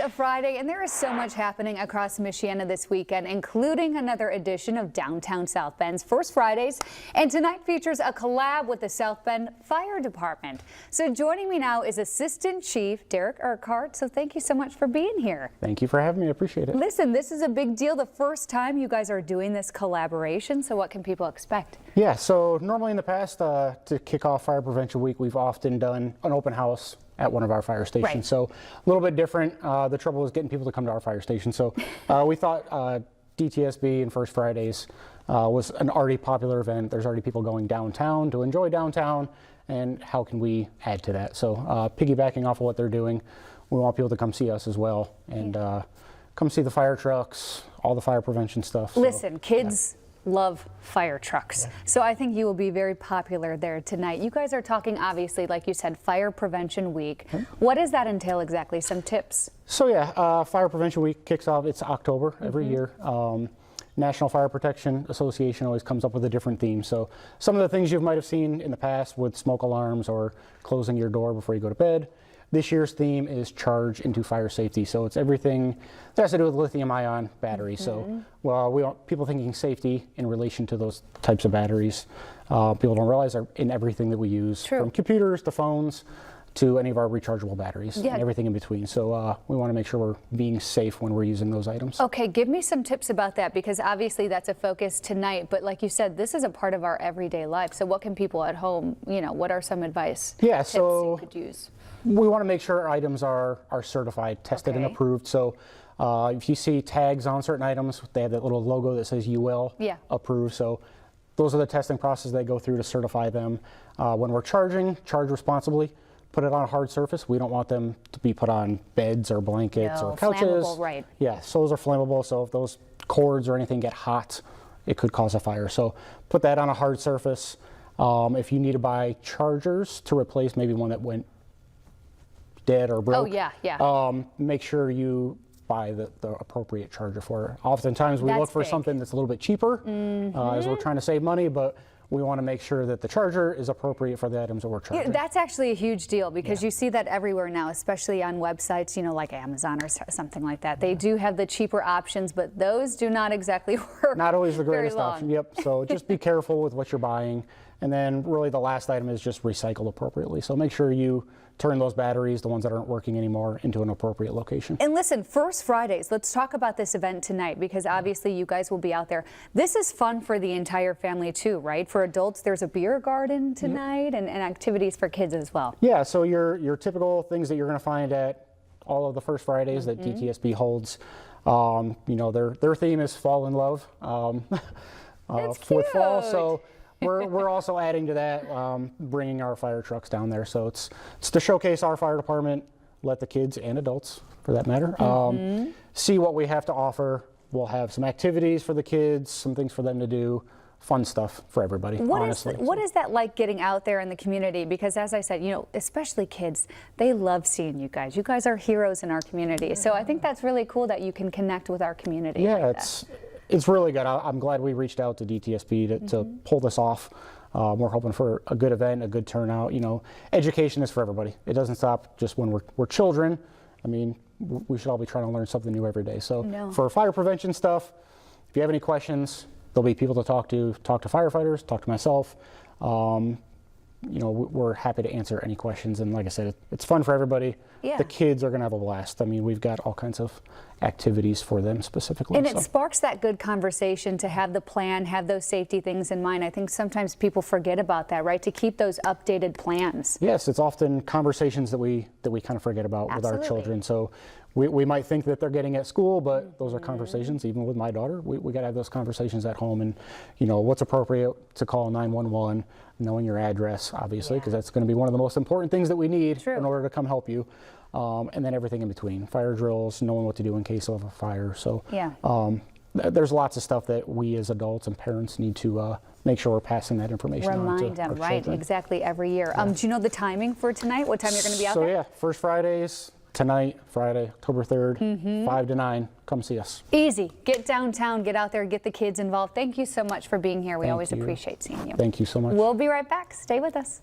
a Friday, and there is so much happening across Michiana this weekend, including another edition of Downtown South Bend's First Fridays. And tonight features a collab with the South Bend Fire Department. So joining me now is Assistant Chief Derek Urquhart. So thank you so much for being here. Thank you for having me. I appreciate it. Listen, this is a big deal. The first time you guys are doing this collaboration. So what can people expect? Yeah, so normally in the past, to kick off Fire Prevention Week, we've often done an open house at one of our fire stations. Right. So a little bit different. The trouble is getting people to come to our fire station. So we thought DTSB and First Fridays was an already popular event. There's already people going downtown to enjoy downtown, and how can we add to that? So piggybacking off of what they're doing, we want people to come see us as well, and come see the fire trucks, all the fire prevention stuff. Listen, kids love fire trucks. So I think you will be very popular there tonight. You guys are talking, obviously, like you said, Fire Prevention Week. What does that entail exactly? Some tips? So yeah, Fire Prevention Week kicks off, it's October every year. National Fire Protection Association always comes up with a different theme. So some of the things you might have seen in the past with smoke alarms or closing your door before you go to bed. This year's theme is Charge into Fire Safety. So it's everything that has to do with lithium-ion batteries. So well, we want people thinking safety in relation to those types of batteries. People don't realize are in everything that we use, from computers to phones to any of our rechargeable batteries and everything in between. So we want to make sure we're being safe when we're using those items. Okay, give me some tips about that, because obviously that's a focus tonight, but like you said, this is a part of our everyday life. So what can people at home, what are some advice tips you could use? We want to make sure our items are certified, tested and approved. So if you see tags on certain items, they have that little logo that says UL approved. So those are the testing process they go through to certify them. When we're charging, charge responsibly. Put it on a hard surface. We don't want them to be put on beds or blankets or couches. Flammable, right. Yeah, so those are flammable. So if those cords or anything get hot, it could cause a fire. So put that on a hard surface. If you need to buy chargers to replace maybe one that went dead or broke, make sure you buy the appropriate charger for it. Oftentimes we look for something that's a little bit cheaper as we're trying to save money, but we want to make sure that the charger is appropriate for the items that we're charging. That's actually a huge deal, because you see that everywhere now, especially on websites, like Amazon or something like that. They do have the cheaper options, but those do not exactly work. Not always the greatest option. Yep. So just be careful with what you're buying. And then really the last item is just recycle appropriately. So make sure you turn those batteries, the ones that aren't working anymore, into an appropriate location. And listen, First Fridays, let's talk about this event tonight, because obviously you guys will be out there. This is fun for the entire family too, right? For adults, there's a beer garden tonight and activities for kids as well. Yeah, so your typical things that you're going to find at all of the First Fridays that DTSB holds. Their theme is Fall in Love with fall. So we're also adding to that, bringing our fire trucks down there. So it's to showcase our fire department, let the kids and adults, for that matter, see what we have to offer. We'll have some activities for the kids, some things for them to do, fun stuff for everybody, honestly. What is that like, getting out there in the community? Because as I said, especially kids, they love seeing you guys. You guys are heroes in our community. So I think that's really cool that you can connect with our community. Yeah, it's really good. I'm glad we reached out to DTSB to pull this off. We're hoping for a good event, a good turnout. Education is for everybody. It doesn't stop just when we're children. I mean, we should all be trying to learn something new every day. So for fire prevention stuff, if you have any questions, there'll be people to talk to firefighters, talk to myself. We're happy to answer any questions. And like I said, it's fun for everybody. The kids are going to have a blast. I mean, we've got all kinds of activities for them specifically. And it sparks that good conversation to have the plan, have those safety things in mind. I think sometimes people forget about that, right? To keep those updated plans. Yes, it's often conversations that we kind of forget about with our children. So we might think that they're getting at school, but those are conversations, even with my daughter. We got to have those conversations at home, and what's appropriate to call 911, knowing your address, obviously, because that's going to be one of the most important things that we need in order to come help you. And then everything in between, fire drills, knowing what to do in case of a fire. So there's lots of stuff that we as adults and parents need to make sure we're passing that information on to our children. Right, exactly, every year. Do you know the timing for tonight? What time you're going to be out there? So First Fridays, tonight, Friday, October 3rd, 5 to 9. Come see us. Easy. Get downtown, get out there, get the kids involved. Thank you so much for being here. We always appreciate seeing you. Thank you so much. We'll be right back. Stay with us.